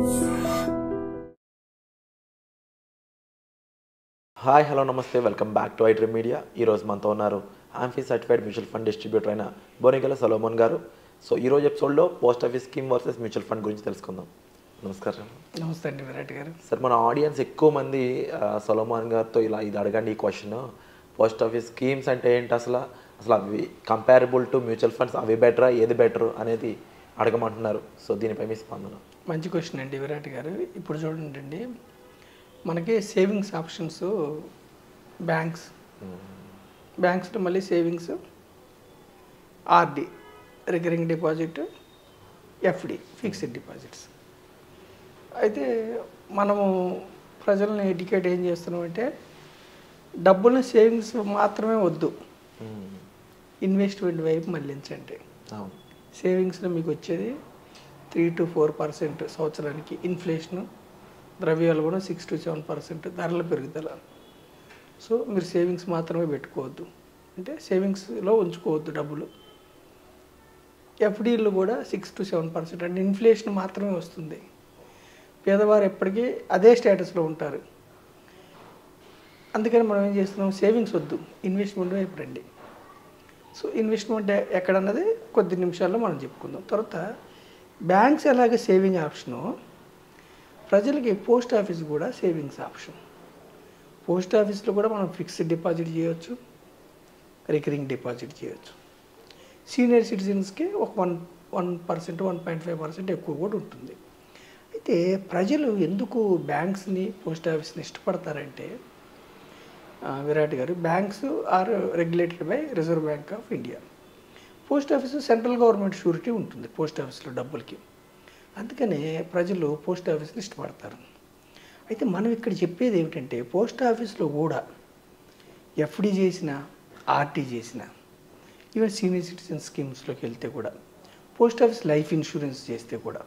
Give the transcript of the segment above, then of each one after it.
Hi hello నమస్తే welcome back to iDream media. ఈరోజు మనతో ఉన్నారు amphi certified mutual fund distributor అయిన బోనిగల సొలోమన్ గారు. సో ఈరోజు ఎపిసోడ్లో post office scheme versus mutual fund గురించి తెలుసుకుందాం. నమస్కారం. నమస్తే అండి విరాట్ గారు. సార్, మన ఆడియన్స్ ఎక్కువ మంది సొలోమన్ గారితో ఇది అడగండి ఈ క్వశ్చన్, పోస్ట్ ఆఫీస్ స్కీమ్స్ అంటే ఏంటి, అసలు అవి కంపేరబుల్ టు మ్యూచువల్ ఫండ్స్, అవి బెటరా ఏది బెటర్ అనేది అడగమంటున్నారు. సో దీనిపై మీ స్పందన. మంచి క్వశ్చన్ అండి విరాట్ గారు. ఇప్పుడు చూడండి అండి, మనకి సేవింగ్స్ ఆప్షన్స్ బ్యాంక్స్లో మళ్ళీ savings, RD recurring deposit, FD fixed deposits. అయితే మనము ప్రజల్ని ఎడ్యుకేట్ ఏం చేస్తున్నామంటే, డబ్బుల్ని సేవింగ్స్ మాత్రమే వద్దు, ఇన్వెస్ట్మెంట్ వైపు మళ్ళించండి. సేవింగ్స్లో మీకు వచ్చేది 3 to 4% సంవత్సరానికి, ఇన్ఫ్లేషను ద్రవ్యాలు కూడా 6 to 7% ధరల పెరుగుదల. సో మీరు సేవింగ్స్ మాత్రమే పెట్టుకోవద్దు, అంటే సేవింగ్స్లో ఉంచుకోవద్దు డబ్బులు. ఎఫ్డీలు కూడా 6 to 7%, అంటే ఇన్ఫ్లేషన్ మాత్రమే వస్తుంది. పేదవారు ఎప్పటికీ అదే స్టేటస్లో ఉంటారు. అందుకని మనం ఏం చేస్తున్నాం, సేవింగ్స్ వద్దు, ఇన్వెస్ట్మెంట్ వైపు రండి. సో ఇన్వెస్ట్మెంట్ ఎక్కడన్నది కొద్ది నిమిషాల్లో మనం చెప్పుకుందాం. తర్వాత బ్యాంక్స్ ఎలాగే సేవింగ్ ఆప్షను, ప్రజలకి పోస్ట్ ఆఫీస్ కూడా సేవింగ్స్ ఆప్షన్. పోస్ట్ ఆఫీస్లో కూడా మనం ఫిక్స్డ్ డిపాజిట్ చేయవచ్చు, రికరింగ్ డిపాజిట్ చేయవచ్చు. సీనియర్ సిటిజన్స్కి ఒక 1%, 1.5% ఎక్కువ కూడా ఉంటుంది. అయితే ప్రజలు ఎందుకు బ్యాంక్స్ని, పోస్ట్ ఆఫీస్ని ఇష్టపడతారంటే విరాట్ గారు, banks are regulated by Reserve Bank of India. Post office central government surety ఉంటుంది పోస్ట్ ఆఫీస్లో డబ్బులకి. అందుకనే ప్రజలు పోస్ట్ ఆఫీస్ని ఇష్టపడతారు. అయితే మనం ఇక్కడ చెప్పేది ఏమిటంటే, పోస్ట్ ఆఫీస్లో కూడా ఎఫ్డి చేసిన, ఆర్టీ చేసిన, ఈవెన్ సీనియర్ సిటిజన్ స్కీమ్స్లోకి వెళ్తే కూడా, పోస్ట్ ఆఫీస్ లైఫ్ ఇన్సూరెన్స్ చేస్తే కూడా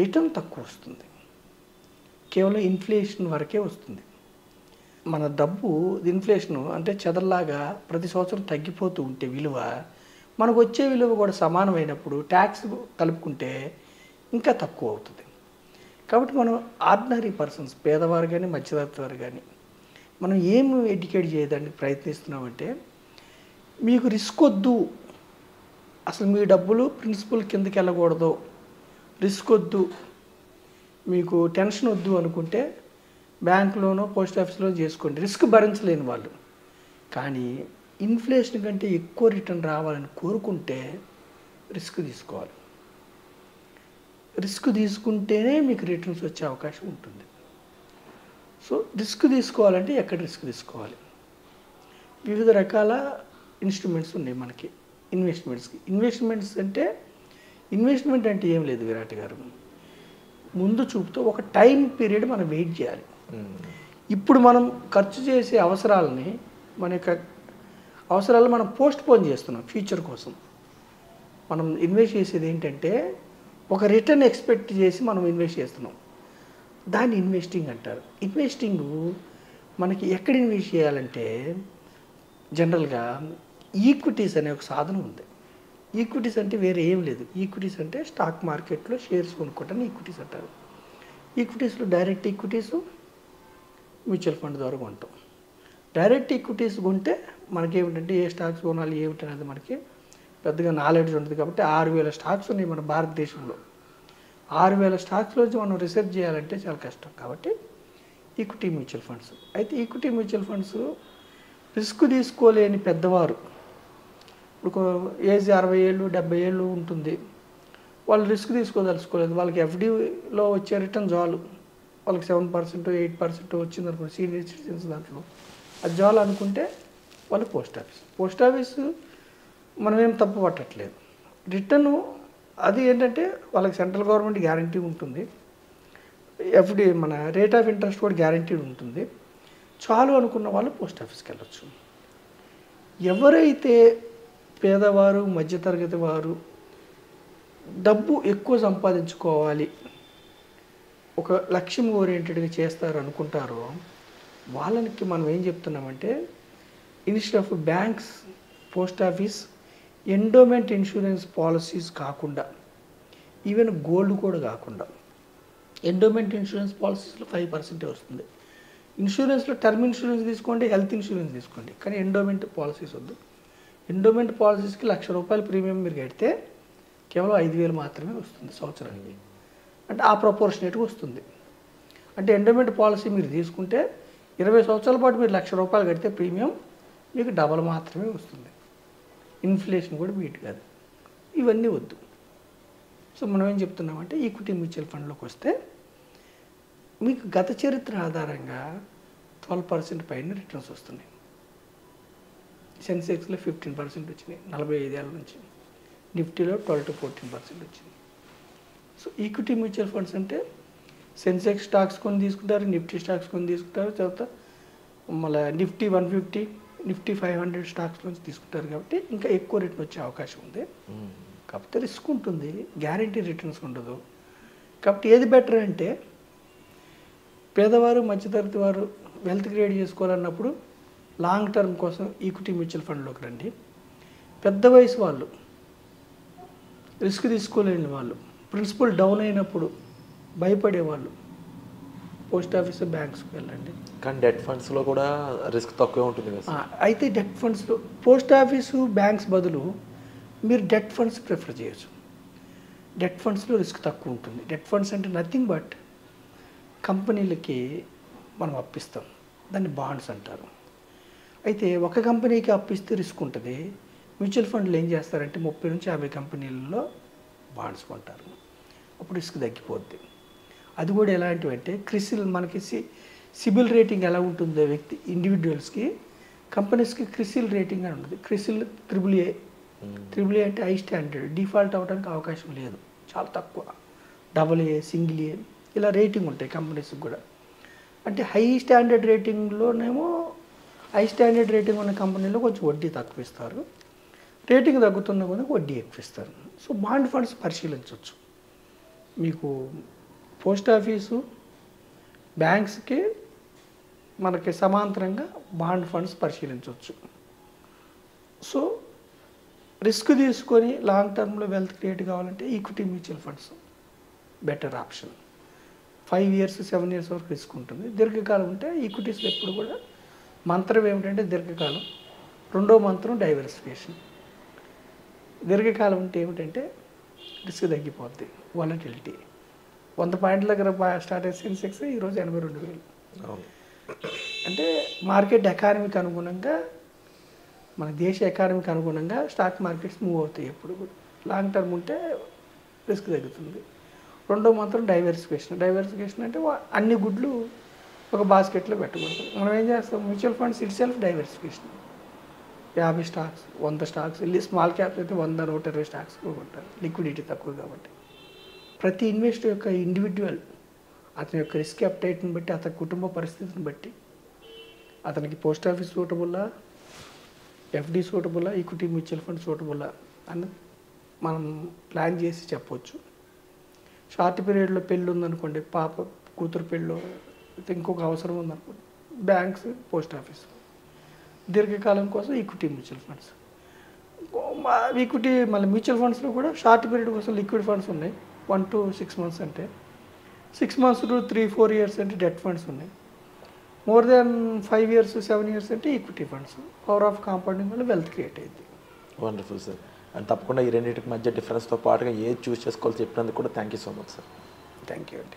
రిటర్న్ తక్కువ వస్తుంది, కేవలం ఇన్ఫ్లేషన్ వరకే వస్తుంది. మన డబ్బు ఇన్ఫ్లేషను అంటే చెదల్లాగా ప్రతి సంవత్సరం తగ్గిపోతూ ఉంటే విలువ, మనకు వచ్చే విలువ కూడా సమానమైనప్పుడు ట్యాక్స్ కలుపుకుంటే ఇంకా తక్కువ అవుతుంది. కాబట్టి మనం ఆర్డినరీ పర్సన్స్, పేదవారు కానీ మధ్యతరగతి వారు కానీ, మనం ఏం ఎడ్యుకేట్ చేయడానికి ప్రయత్నిస్తున్నామంటే, మీకు రిస్క్ వద్దు, అసలు మీ డబ్బులు ప్రిన్సిపల్ కిందకి వెళ్ళకూడదు, రిస్క్ వద్దు, మీకు టెన్షన్ వద్దు అనుకుంటే బ్యాంకులోనో పోస్ట్ ఆఫీస్లో చేసుకోండి. రిస్క్ భరించలేని వాళ్ళు. కానీ ఇన్ఫ్లేషన్ కంటే ఎక్కువ రిటర్న్ రావాలని కోరుకుంటే రిస్క్ తీసుకోవాలి. రిస్క్ తీసుకుంటేనే మీకు రిటర్న్స్ వచ్చే అవకాశం ఉంటుంది. సో రిస్క్ తీసుకోవాలంటే ఎక్కడ రిస్క్ తీసుకోవాలి? వివిధ రకాల ఇన్స్ట్రుమెంట్స్ ఉన్నాయి మనకి ఇన్వెస్ట్మెంట్స్కి. ఇన్వెస్ట్మెంట్ అంటే ఏం లేదు విరాట్ గారు, ముందు చూపుతో ఒక టైం పీరియడ్ మనం వెయిట్ చేయాలి. ఇప్పుడు మనం ఖర్చు చేసే అవసరాలని, మన యొక్క అవసరాలను మనం పోస్ట్ పోన్ చేస్తున్నాం ఫ్యూచర్ కోసం. మనం ఇన్వెస్ట్ చేసేది ఏంటంటే, ఒక రిటర్న్ ఎక్స్పెక్ట్ చేసి మనం ఇన్వెస్ట్ చేస్తున్నాం, దాన్ని ఇన్వెస్టింగ్ అంటారు. ఇన్వెస్టింగ్ మనకి ఎక్కడ ఇన్వెస్ట్ చేయాలంటే, జనరల్గా ఈక్విటీస్ అనే ఒక సాధనం ఉంది. ఈక్విటీస్ అంటే వేరే ఏం లేదు. ఈక్విటీస్ అంటే స్టాక్ మార్కెట్లో షేర్స్ కొనుక్కోవటాన్ని ఈక్విటీస్ అంటారు. ఈక్విటీస్లో డైరెక్ట్ ఈక్విటీసు, మ్యూచువల్ ఫండ్ ద్వారా కొంటాం. డైరెక్ట్ ఈక్విటీస్ కొంటే మనకేమిటంటే, ఏ స్టాక్స్ కొనాలి ఏమిటి అనేది మనకి పెద్దగా నాలెడ్జ్ ఉంటుంది. కాబట్టి 6,000 స్టాక్స్ ఉన్నాయి మన భారతదేశంలో. 6,000 స్టాక్స్లోంచి మనం రీసెర్చ్ చేయాలంటే చాలా కష్టం. కాబట్టి ఈక్విటీ మ్యూచువల్ ఫండ్స్. అయితే ఈక్విటీ మ్యూచువల్ ఫండ్స్ రిస్క్ తీసుకోలేని పెద్దవారు, ఇప్పుడు ఏజ్ 60 ఏళ్ళు 70 ఏళ్ళు ఉంటుంది, వాళ్ళు రిస్క్ తీసుకోదలుచుకోలేదు, వాళ్ళకి ఎఫ్డీలో వచ్చే రిటర్న్ చాలు, వాళ్ళకి 7%, 8% వచ్చింది అనుకోండి సీనియర్ సిటిజన్స్ దాంట్లో, అది చాలు అనుకుంటే వాళ్ళు పోస్ట్ ఆఫీస్ మనం ఏం తప్పు పట్టట్లేదు. రిటర్ను అది ఏంటంటే వాళ్ళకి సెంట్రల్ గవర్నమెంట్ గ్యారంటీ ఉంటుంది, ఎఫ్డి మన రేట్ ఆఫ్ ఇంట్రెస్ట్ కూడా గ్యారంటీ ఉంటుంది. చాలు అనుకున్న వాళ్ళు పోస్ట్ ఆఫీస్కి వెళ్ళొచ్చు. ఎవరైతే పేదవారు, మధ్యతరగతి వారు డబ్బు ఎక్కువ సంపాదించుకోవాలి, ఒక లక్ష్యం ఓరియంటెడ్గా చేస్తారు అనుకుంటారో, వాళ్ళకి మనం ఏం చెప్తున్నామంటే, instead of banks, post office, endowment insurance policies కాకుండా, ఈవెన్ గోల్డ్ కూడా కాకుండా, ఎండోమెంట్ ఇన్సూరెన్స్ పాలసీస్లో 5% వస్తుంది. ఇన్సూరెన్స్లో టర్మ్ ఇన్సూరెన్స్ తీసుకోండి, హెల్త్ ఇన్సూరెన్స్ తీసుకోండి, కానీ ఎండోమెంట్ పాలసీస్ వద్దు. ఎండోమెంట్ పాలసీస్కి ₹1,00,000 ప్రీమియం మీరు కడితే కేవలం 5,000 మాత్రమే వస్తుంది సంవత్సరానికి. అంటే ఆ ప్రపోర్షనేట్గా వస్తుంది. అంటే ఎండోమెంట్ పాలసీ మీరు తీసుకుంటే 20 సంవత్సరాల పాటు మీరు ₹1,00,000 కడితే ప్రీమియం మీకు డబల్ మాత్రమే వస్తుంది. ఇన్ఫ్లేషన్ కూడా బీట్ కాదు. ఇవన్నీ వద్దు. సో మనం ఏం చెప్తున్నామంటే ఈక్విటీ మ్యూచువల్ ఫండ్లోకి వస్తే మీకు గత చరిత్ర ఆధారంగా 12% పైన రిటర్న్స్ వస్తున్నాయి. సెన్సెక్స్లో 15% వచ్చినాయి 45 ఏళ్ళ నుంచి. నిఫ్టీలో 12 to 14% వచ్చింది. సో ఈక్విటీ మ్యూచువల్ ఫండ్స్ అంటే సెన్సెక్స్ స్టాక్స్ కొని తీసుకుంటారు, నిఫ్టీ స్టాక్స్ కొని తీసుకుంటారు, తర్వాత మళ్ళీ నిఫ్టీ 150, నిఫ్టీ 500 స్టాక్స్ నుంచి తీసుకుంటారు. కాబట్టి ఇంకా ఎక్కువ రిటర్న్ వచ్చే అవకాశం ఉంది. కాకపోతే రిస్క్ ఉంటుంది, గ్యారంటీ రిటర్న్స్ ఉండదు. కాబట్టి ఏది బెటర్ అంటే పేదవారు మధ్యతరగతి వారు వెల్త్ క్రియేట్ చేసుకోవాలన్నప్పుడు లాంగ్ టర్మ్ కోసం ఈక్విటీ మ్యూచువల్ ఫండ్లోకి రండి. పెద్ద వయసు వాళ్ళు, రిస్క్ తీసుకోలేని వాళ్ళు, ప్రిన్సిపల్ డౌన్ అయినప్పుడు భయపడేవాళ్ళు పోస్ట్ ఆఫీస్ బ్యాంక్స్కి వెళ్ళండి. కానీ డెట్ ఫండ్స్లో కూడా రిస్క్ తక్కువే ఉంటుంది కదా. అయితే డెట్ ఫండ్స్లో పోస్ట్ ఆఫీసు బ్యాంక్స్ బదులు మీరు డెట్ ఫండ్స్ ప్రిఫర్ చేయొచ్చు. డెట్ ఫండ్స్లో రిస్క్ తక్కువ ఉంటుంది. డెట్ ఫండ్స్ అంటే నథింగ్ బట్ కంపెనీలకి మనం అప్పిస్తాం, దాన్ని బాండ్స్ అంటారు. అయితే ఒక కంపెనీకి అప్పిస్తే రిస్క్ ఉంటుంది. మ్యూచువల్ ఫండ్లు ఏం చేస్తారంటే 30 నుంచి 50 కంపెనీలలో బాండ్స్ కొంటారు. అప్పుడు రిస్క్ తగ్గిపోద్ది. అది కూడా ఎలాంటివి అంటే క్రిసిల్ మనకి సిబిల్ రేటింగ్ ఎలా ఉంటుందో వ్యక్తి ఇండివిజువల్స్కి, కంపెనీస్కి క్రిసిల్ రేటింగ్ అని ఉంటుంది. క్రిసిల్ AAA అంటే హై స్టాండర్డ్, డిఫాల్ట్ అవ్వడానికి అవకాశం లేదు, చాలా తక్కువ. AA, సింగిల్ A ఇలా రేటింగ్ ఉంటాయి కంపెనీస్కి కూడా. అంటే హై స్టాండర్డ్ రేటింగ్లోనేమో హై స్టాండర్డ్ రేటింగ్ ఉన్న కంపెనీలో కొంచెం వడ్డీ తక్కువ ఇస్తారు, రేటింగ్ తగ్గుతున్న కూడా వడ్డీ ఎక్కువ ఇస్తారు. సో బాండ్ ఫండ్స్ పరిశీలించవచ్చు. మీకు పోస్ట్ ఆఫీసు బ్యాంక్స్కి మనకి సమాంతరంగా బాండ్ ఫండ్స్ పరిశీలించవచ్చు. సో రిస్క్ తీసుకొని లాంగ్ టర్మ్లో వెల్త్ క్రియేట్ కావాలంటే equity mutual funds better option. 5 years 7 years వరకు రిస్క్ ఉంటుంది. దీర్ఘకాలం ఉంటే ఈక్విటీస్లో ఎప్పుడు కూడా మంత్రం ఏమిటంటే దీర్ఘకాలం. రెండో మంత్రం డైవర్సిఫికేషన్. దీర్ఘకాలం ఉంటే ఏమిటంటే రిస్క్ తగ్గిపోద్ది, వాలటిలిటీ. 100 పాయింట్ల దగ్గర స్టార్ట్ అయ్యే సెన్సెక్స్ ఈరోజు 82,000. అంటే మార్కెట్ ఎకానమీకి అనుగుణంగా, మన దేశ ఎకానమీకి అనుగుణంగా స్టాక్ మార్కెట్స్ మూవ్ అవుతాయి ఎప్పుడు కూడా. లాంగ్ టర్మ్ ఉంటే రిస్క్ తగ్గుతుంది. రెండో మాత్రం డైవర్సిఫికేషన్ అంటే అన్ని గుడ్లు ఒక బాస్కెట్లో పెట్టకూడదు. మనం ఏం చేస్తాం, mutual funds it self diversification. 50 stocks 100 stocks వెళ్ళి, స్మాల్ క్యాప్స్ అయితే 100, 120 స్టాక్స్ కొంటారు, లిక్విడిటీ తక్కువ కాబట్టి. ప్రతి ఇన్వెస్టర్ యొక్క ఇండివిజువల్ అతని యొక్క రిస్క్ అప్టైట్ని బట్టి, అతని కుటుంబ పరిస్థితిని బట్టి, అతనికి పోస్ట్ ఆఫీస్ సూటబుల్లా, ఎఫ్డి సూటబుల్లా, ఈక్విటీ మ్యూచువల్ ఫండ్ సూటబుల్లా అని మనం ప్లాన్ చేసి చెప్పవచ్చు. షార్ట్ పీరియడ్లో పెళ్ళి ఉందనుకోండి, పాప కూతురు పెళ్ళి, ఇంకొక అవసరం ఉందనుకోండి, బ్యాంక్స్, పోస్ట్ ఆఫీస్. దీర్ఘకాలం కోసం ఈక్విటీ మ్యూచువల్ ఫండ్స్. ఈక్విటీ మళ్ళీ మ్యూచువల్ ఫండ్స్లో కూడా షార్ట్ పీరియడ్ కోసం లిక్విడ్ ఫండ్స్ ఉన్నాయి, 1 to 6 months అంటే, 6 months to 3-4 years అంటే డెట్ ఫండ్స్ ఉన్నాయి, మోర్ దెన్ 5 years 7 years అంటే equity funds. Power of compounding వల్ల వెల్త్ క్రియేట్ అయింది. Wonderful sir. అండ్ తప్పకుండా ఈ రెండింటికి మధ్య డిఫరెన్స్తో పాటుగా ఏది చూస్ చేసుకోవాలో చెప్పినందుకు కూడా thank you so much sir. Thank you అండి.